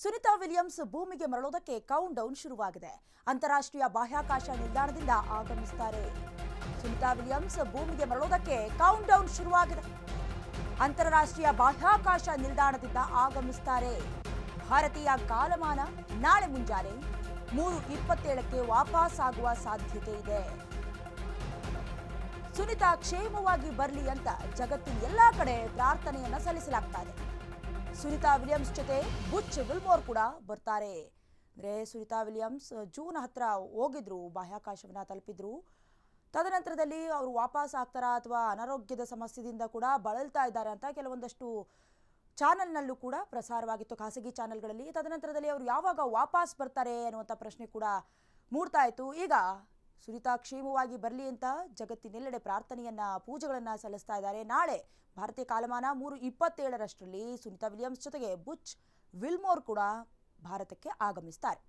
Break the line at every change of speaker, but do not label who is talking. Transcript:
Sunita Williams ಭೂಮಿಗೆ ಮರಳೋದಕ್ಕೆ count down ಶುರುವಾಗಿದೆ. ಅಂತಾರಾಷ್ಟ್ರೀಯ ಬಾಹ್ಯಾಕಾಶ ನಿಲ್ದಾಣದಿಂದ ಆಗಮಿಸುತ್ತಾರೆ. ಸುನಿತಾ ವಿಲಿಯಮ್ಸ್ ಭೂಮಿಗೆ ಮರಳೋದಕ್ಕೆ ಕೌಂಟ್ ಡೌನ್ ಶುರುವಾಗಿದೆ. ಅಂತಾರಾಷ್ಟ್ರೀಯ ಬಾಹ್ಯಾಕಾಶ ನಿಲ್ದಾಣದಿಂದ ಆಗಮಿಸುತ್ತಾರೆ. ಭಾರತೀಯ ಕಾಲಮಾನ ನಾಳೆ ಮುಂಜಾನೆ 3:27ಕ್ಕೆ ವಾಪಸ್ ಆಗುವ ಸಾಧ್ಯತೆ ಇದೆ. ಸುನಿತಾ ಕ್ಷೇಮವಾಗಿ ಬರಲಿ ಅಂತ ಜಗತ್ತಿನ ಎಲ್ಲಾ ಕಡೆ ಪ್ರಾರ್ಥನೆಯನ್ನ ಸಲ್ಲಿಸಲಾಗ್ತಾ ಇದೆ. ಸುನಿತಾ ವಿಲಿಯಮ್ಸ್ ಜೊತೆ ಬುಚ್ ವಿಲ್ಮೋರ್ ಕೂಡ ಬರ್ತಾರೆ. ಅಂದ್ರೆ ಸುನಿತಾ ವಿಲಿಯಮ್ಸ್ ಜೂನ್ 10 ಹೋಗಿದ್ರು, ಬಾಹ್ಯಾಕಾಶವನ್ನ ತಲುಪಿದ್ರು. ತದನಂತರದಲ್ಲಿ ಅವರು ವಾಪಸ್ ಆಗ್ತಾರಾ ಅಥವಾ ಅನಾರೋಗ್ಯದ ಸಮಸ್ಯೆಯಿಂದ ಕೂಡ ಬಳಲ್ತಾ ಇದ್ದಾರೆ ಅಂತ ಕೆಲವೊಂದಷ್ಟು ಚಾನೆಲ್ನಲ್ಲೂ ಕೂಡ ಪ್ರಸಾರವಾಗಿತ್ತು, ಖಾಸಗಿ ಚಾನೆಲ್ಗಳಲ್ಲಿ. ತದನಂತರದಲ್ಲಿ ಅವರು ಯಾವಾಗ ವಾಪಸ್ ಬರ್ತಾರೆ ಅನ್ನುವಂಥ ಪ್ರಶ್ನೆ ಕೂಡ ಮೂಡ್ತಾ ಇತ್ತು. ಈಗ ಸುನಿತಾ ಕ್ಷೇಮವಾಗಿ ಬರಲಿ ಅಂತ ಜಗತ್ತಿನೆಲ್ಲೆಡೆ ಪ್ರಾರ್ಥನೆಯನ್ನ, ಪೂಜೆಗಳನ್ನ ಸಲ್ಲಿಸ್ತಾ ಇದ್ದಾರೆ. ನಾಳೆ ಭಾರತೀಯ ಕಾಲಮಾನ 3:27 ಸುನಿತಾ ವಿಲಿಯಮ್ಸ್ ಜೊತೆಗೆ ಬುಚ್ ವಿಲ್ಮೋರ್ ಕೂಡ ಭಾರತಕ್ಕೆ ಆಗಮಿಸ್ತಾರೆ.